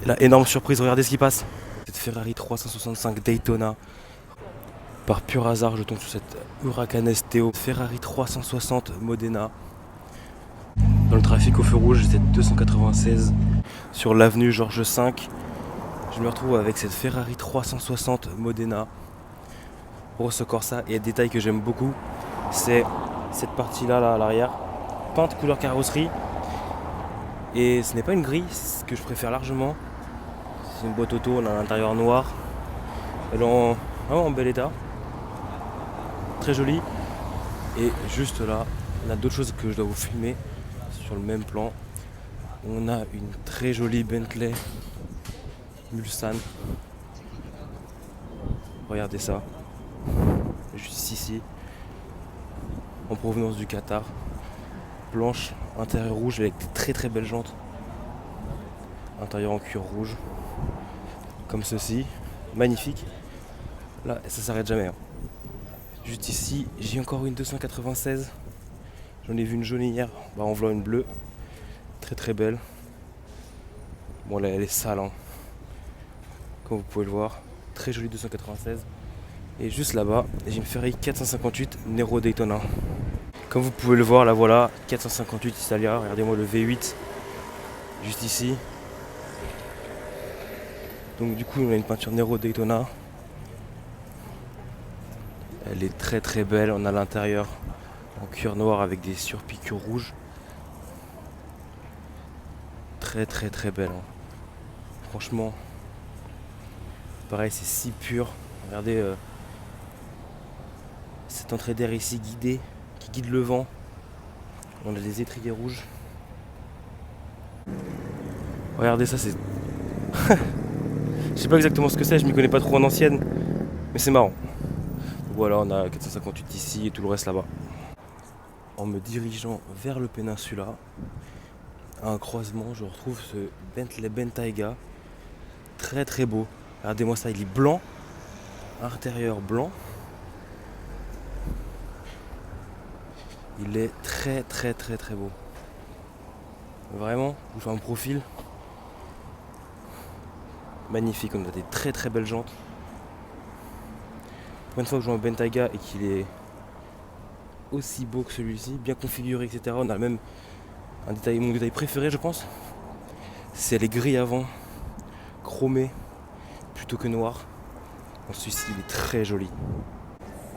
Et là, énorme surprise, regardez ce qui passe. Cette Ferrari 365 Daytona. Par pur hasard, je tombe sur cette Huracan STO Ferrari 360 Modena. Dans le trafic au feu rouge, cette 296 sur l'avenue Georges V. Je me retrouve avec cette Ferrari 360 Modena. Grosse Corsa, et un détail que j'aime beaucoup, c'est cette partie-là là, à l'arrière, peinte couleur carrosserie. Et ce n'est pas une grille, c'est ce que je préfère largement. C'est une boîte auto, on a un intérieur noir. Elle est en bel état. Très jolie. Et juste là, on a d'autres choses que je dois vous filmer sur le même plan. On a une très jolie Bentley Mulsanne. Regardez ça. Juste ici. En provenance du Qatar. Blanche, intérieur rouge avec des très très belles jantes. Intérieur en cuir rouge. Comme ceci. Magnifique. Là, ça s'arrête jamais. Hein. Juste ici, j'ai encore une 296. J'en ai vu une jaune hier. En voulant une bleue. Très très belle. Bon là, elle est sale. Hein. Comme vous pouvez le voir. Très jolie 296. Et juste là-bas, j'ai une Ferrari 458 Nero Daytona. Comme vous pouvez le voir, là voilà, 458 Italia. Regardez-moi le V8. Juste ici. Donc du coup, on a une peinture Nero Daytona. Elle est très très belle. On a l'intérieur en cuir noir avec des surpiqûres rouges. Très très très belle. Hein. Franchement, pareil, c'est si pur. Regardez cette entrée d'air ici guidée, qui guide le vent. On a des étriers rouges. Regardez ça, c'est... Je sais pas exactement ce que c'est, je m'y connais pas trop en ancienne, mais c'est marrant. Voilà, on a 458 ici et tout le reste là-bas. En me dirigeant vers le Peninsula, à un croisement, je retrouve ce Bentley Bentayga. Très très beau. Regardez-moi ça, il est blanc. Intérieur blanc. Il est très très très très beau. Vraiment, je vous fais un profil. Magnifique, on a des très très belles jantes. Pour une fois que je joue un Bentayga et qu'il est aussi beau que celui-ci, bien configuré, etc. On a même un détail, mon détail préféré je pense, c'est les grilles avant, chromées plutôt que noires. Celui-ci il est très joli.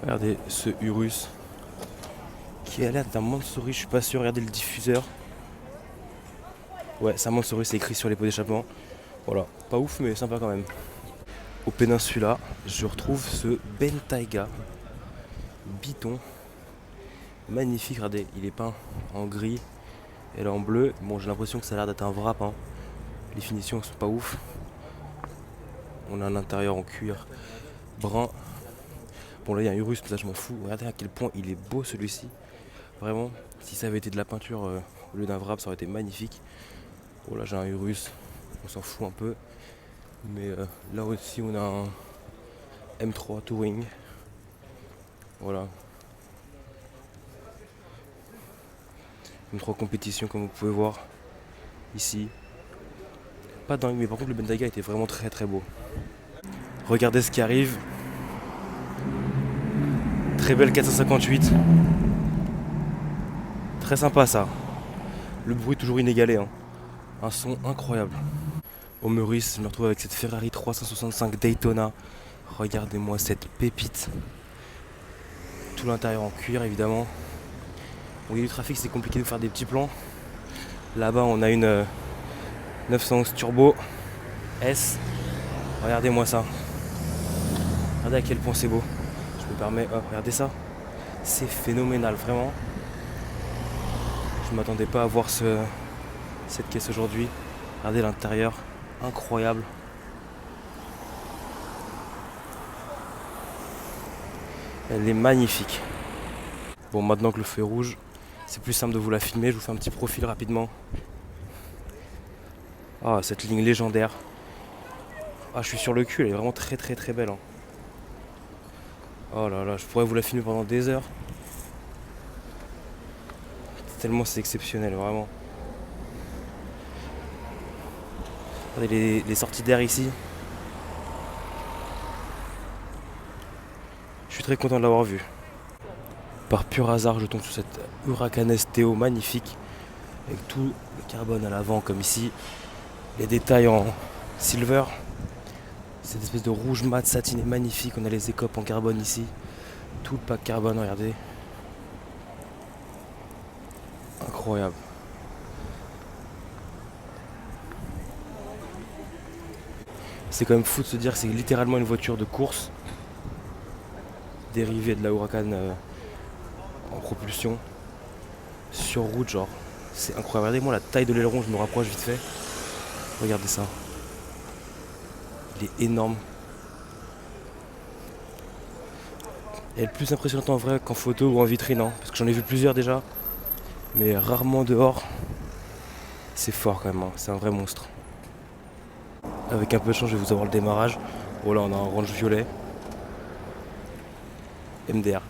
Regardez ce Urus qui a l'air d'un Mansory, je suis pas sûr, regardez le diffuseur. Ouais, c'est un Mansory, c'est écrit sur les pots d'échappement. Voilà, pas ouf mais sympa quand même. Au Peninsula, je retrouve ce Bentayga Biton. Magnifique, regardez, il est peint en gris et là en bleu. Bon, j'ai l'impression que ça a l'air d'être un wrap. Hein. Les finitions sont pas ouf. On a un intérieur en cuir brun. Bon, là il y a un Urus, mais ça je m'en fous. Regardez à quel point il est beau celui-ci. Vraiment, si ça avait été de la peinture au lieu d'un wrap, ça aurait été magnifique. Bon, là j'ai un Urus, on s'en fout un peu. Mais là aussi on a un M3 Touring. Voilà. M3 compétition comme vous pouvez voir ici. Pas dingue, mais par contre le Bentayga était vraiment très très beau. Regardez ce qui arrive. Très belle 458. Très sympa ça. Le bruit toujours inégalé. Hein. Un son incroyable. Au Meurice, je me retrouve avec cette Ferrari 365 Daytona. Regardez-moi cette pépite. Tout l'intérieur en cuir évidemment. Bon, il y a du trafic, c'est compliqué de faire des petits plans. Là-bas on a une 911 Turbo S. Regardez-moi ça. Regardez à quel point c'est beau. Je me permets, regardez ça. C'est phénoménal, vraiment. Je m'attendais pas à voir cette caisse aujourd'hui. Regardez l'intérieur, incroyable. Elle est magnifique. Bon, maintenant que le feu est rouge, c'est plus simple de vous la filmer. Je vous fais un petit profil rapidement. Ah, cette ligne légendaire. Ah, je suis sur le cul, elle est vraiment très très très belle. Hein. Oh là là, je pourrais vous la filmer pendant des heures. Tellement c'est exceptionnel, vraiment. Regardez les sorties d'air ici. Je suis très content de l'avoir vu. Par pur hasard, je tombe sur cette Huracan STO magnifique, avec tout le carbone à l'avant comme ici, les détails en silver, cette espèce de rouge mat satiné magnifique. On a les écopes en carbone ici, tout le pack carbone, regardez, incroyable. C'est quand même fou de se dire que c'est littéralement une voiture de course dérivée de la Huracan en propulsion sur route, genre c'est incroyable. Regardez-moi la taille de l'aileron, je me rapproche vite fait. Regardez ça, il est énorme. Elle est plus impressionnante en vrai qu'en photo ou en vitrine, hein, parce que j'en ai vu plusieurs déjà, mais rarement dehors. C'est fort quand même, hein, c'est un vrai monstre. Avec un peu de chance, je vais vous avoir le démarrage. Bon là on a un range violet MDR.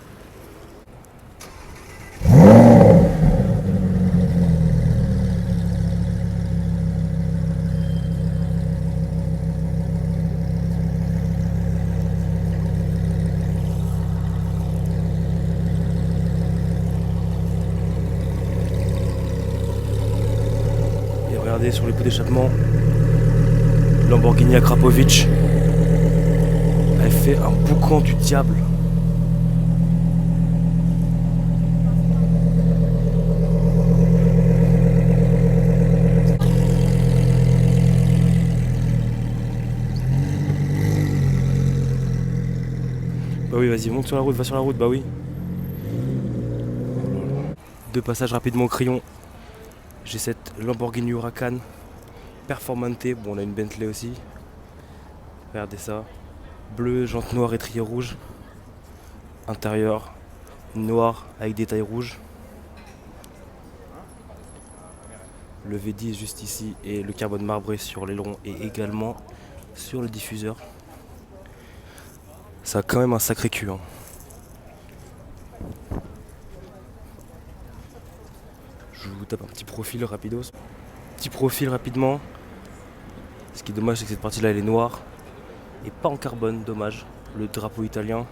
Et regardez sur les pots d'échappement, Lamborghini Akrapovic. Elle fait un boucan du diable. Bah oui, vas-y, monte sur la route, va sur la route, bah oui. Deux passages rapidement au crayon. J'ai cette Lamborghini Huracan Performante. Bon, on a une Bentley aussi. Regardez ça. Bleu, jante noire et trier rouge. Intérieur noir avec des tailles rouges. Le V10 juste ici et le carbone marbré sur l'aileron et également sur le diffuseur. Ça a quand même un sacré cul, hein. Je vous tape un petit profil rapidos. Petit profil rapidement. Ce qui est dommage, c'est que cette partie là elle est noire et pas en carbone, dommage. Le drapeau italien.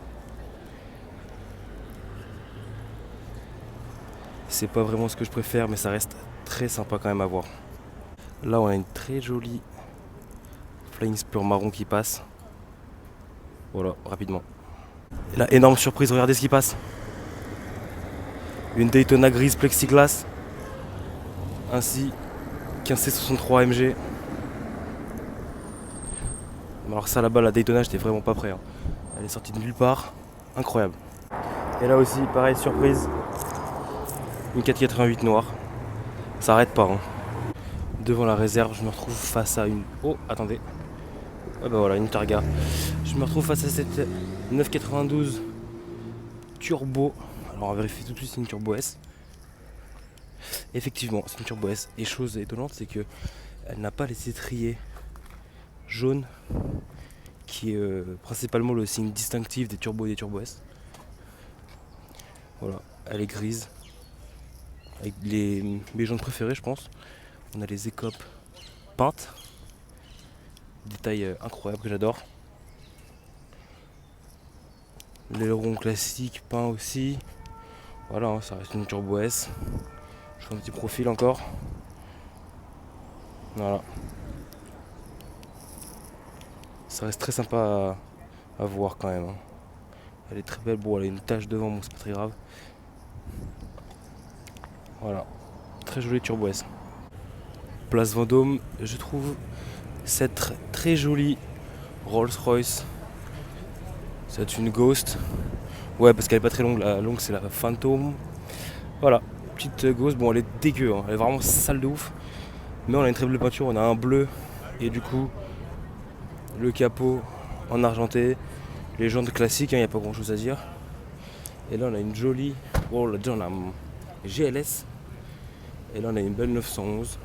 C'est pas vraiment ce que je préfère, mais ça reste très sympa quand même à voir. Là on a une très jolie Flying Spur marron qui passe. Voilà, rapidement. Et là, énorme surprise, regardez ce qui passe. Une Daytona grise plexiglas, ainsi qu'un C63 AMG. Alors ça là-bas, la Daytona, j'étais vraiment pas prêt, hein. Elle est sortie de nulle part, incroyable. Et là aussi, pareil, surprise, une 488 noire. Ça arrête pas, hein. Devant la réserve, je me retrouve face à une... Oh, attendez. Ah bah voilà, une Targa. Je me retrouve face à cette 992 Turbo. Alors on va vérifier tout de suite si c'est une Turbo S. Effectivement, c'est une Turbo S. Et chose étonnante, c'est que elle n'a pas les étriers jaunes, qui est principalement le signe distinctif des Turbo et des Turbo S. Voilà, elle est grise, avec mes jantes préférées, je pense. On a les écopes peintes, détail incroyable que j'adore. L'aileron classique peint aussi. Voilà, hein, ça reste une Turbo S. Je fais un petit profil encore. Voilà. Ça reste très sympa à voir quand même, hein. Elle est très belle. Bon, elle a une tache devant, bon, c'est pas très grave. Voilà. Très jolie Turbo S. Place Vendôme, je trouve cette très jolie Rolls-Royce. C'est une Ghost. Ouais, parce qu'elle est pas très longue. La longue, c'est la Phantom. Voilà. Petite Ghost. Bon, elle est dégueu, hein. Elle est vraiment sale de ouf. Mais on a une très belle peinture. On a un bleu. Et du coup, le capot en argenté. Les jantes classiques, il n'y a pas grand chose à dire. Et là, on a une jolie. Oh, là déjà, on a un GLS. Et là, on a une belle 911.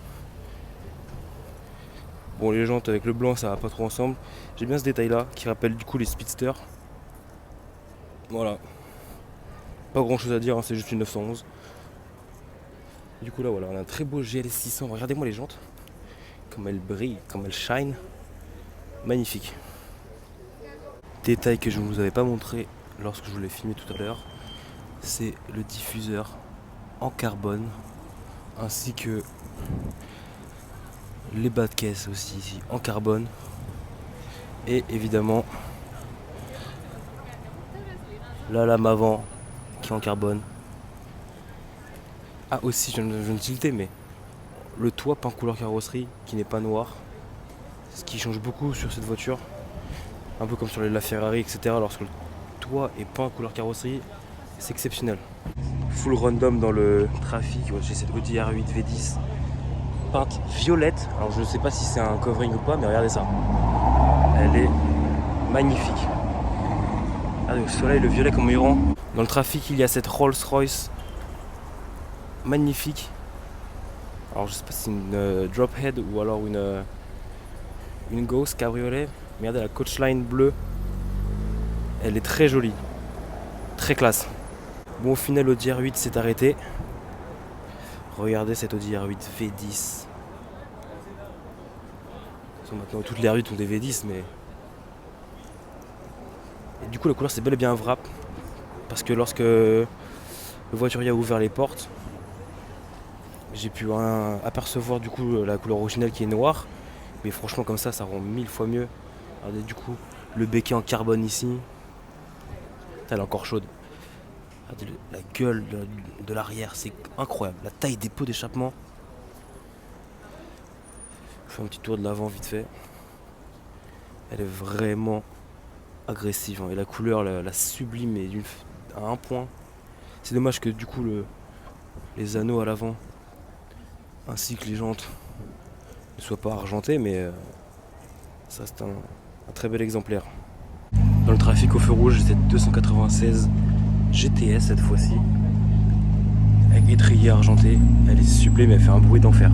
Bon, les jantes avec le blanc, ça va pas trop ensemble. J'aime bien ce détail là qui rappelle du coup les speedsters. Voilà. Pas grand chose à dire, hein, c'est juste une 911. Du coup, là, voilà, on a un très beau GLS 600. Regardez-moi les jantes. comme elle brille, comme elle shine. Magnifique. Détail que je ne vous avais pas montré lorsque je vous l'ai filmé tout à l'heure, c'est le diffuseur en carbone ainsi que les bas de caisse aussi ici en carbone et évidemment la lame avant qui est en carbone. Ah aussi je ne tiltais mais le toit peint couleur carrosserie qui n'est pas noir, ce qui change beaucoup sur cette voiture, un peu comme sur la Ferrari etc. Lorsque le toit est peint couleur carrosserie, c'est exceptionnel. Full random dans le trafic, j'ai cette Audi R8 V10 peinte violette. Alors je ne sais pas si c'est un covering ou pas, mais regardez ça. Elle est magnifique. Ah, le soleil, le violet comme il rend. Dans le trafic, il y a cette Rolls-Royce magnifique. Alors je sais pas si c'est une drophead ou alors une Ghost cabriolet. Mais regardez la coachline bleue. Elle est très jolie. Très classe. Bon, au final, l'Audi R8 s'est arrêté. Regardez cette Audi R8 V10. Maintenant, toutes les R8 ont des V10, mais... Et du coup, la couleur, c'est bel et bien un wrap. Parce que lorsque le voiturier a ouvert les portes, j'ai pu apercevoir du coup la couleur originale qui est noire. Mais franchement, comme ça rend 1000 fois mieux. Regardez du coup le béquet en carbone ici. Elle est encore chaude. Regardez la gueule de l'arrière, c'est incroyable. La taille des pots d'échappement. Je fais un petit tour de l'avant vite fait. Elle est vraiment agressive. Et la couleur, la sublime est à un point. C'est dommage que du coup les anneaux à l'avant ainsi que les jantes ne soient pas argentés, mais ça c'est un très bel exemplaire. Dans le trafic au feu rouge, j'ai cette 296 GTS cette fois-ci, avec étrier argenté. Elle est sublime, elle fait un bruit d'enfer.